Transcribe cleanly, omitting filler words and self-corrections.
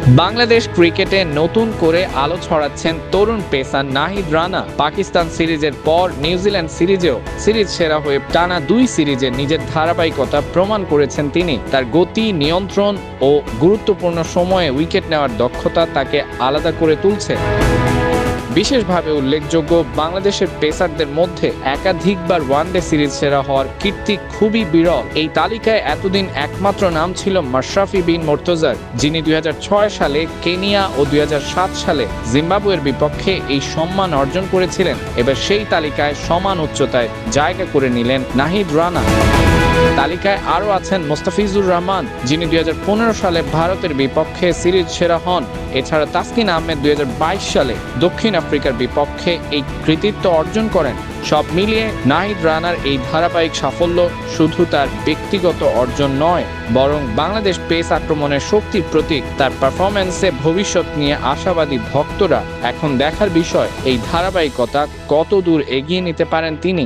বাংলাদেশ ক্রিকেটে নতুন করে আলো ছড়াচ্ছেন তরুণ পেসার নাহিদ রানা। পাকিস্তান সিরিজের পর নিউজিল্যান্ড সিরিজেও সিরিজ সেরা হয়ে টানা 2 সিরিজে নিজের ধারাবাহিকতা প্রমাণ করেছেন তিনি। তার গতি, নিয়ন্ত্রণ ও গুরুত্বপূর্ণ সময়ে উইকেট নেওয়ার দক্ষতা তাকে আলাদা করে তুলছে। বিশেষভাবে উল্লেখযোগ্য, বাংলাদেশের পেসারদের মধ্যে একাধিকবার ওয়ানডে সিরিজ সেরা হওয়ার কীর্তি খুবই বিরল। এই তালিকায় এতদিন একমাত্র নাম ছিল মাশরাফি বিন মুর্তজার, যিনি 2006 সালে কেনিয়া ও 2007 সালে জিম্বাবুয়ের বিপক্ষে এই সম্মান অর্জন করেছিলেন। এবার সেই তালিকায় সমান উচ্চতায় জায়গা করে নিলেন নাহিদ রানা। তালিকায় আরও আছেন মোস্তাফিজুর রহমান, যিনি 2015 সালে ভারতের বিপক্ষে সিরিজ সেরা হন। এছাড়া তাসকিন আহমেদ 2022 সালে দক্ষিণ আফ্রিকার বিপক্ষে এই কৃতিত্ব অর্জন করেন। সব মিলিয়ে নাহিদ রানার এই ধারাবাহিক সাফল্য শুধু তার ব্যক্তিগত অর্জন নয়, বরং বাংলাদেশ পেস আক্রমণের শক্তির প্রতীক। তার পারফরম্যান্সে ভবিষ্যৎ নিয়ে আশাবাদী ভক্তরা। এখন দেখার বিষয় এই ধারাবাহিকতা কত দূর এগিয়ে নিতে পারেন তিনি।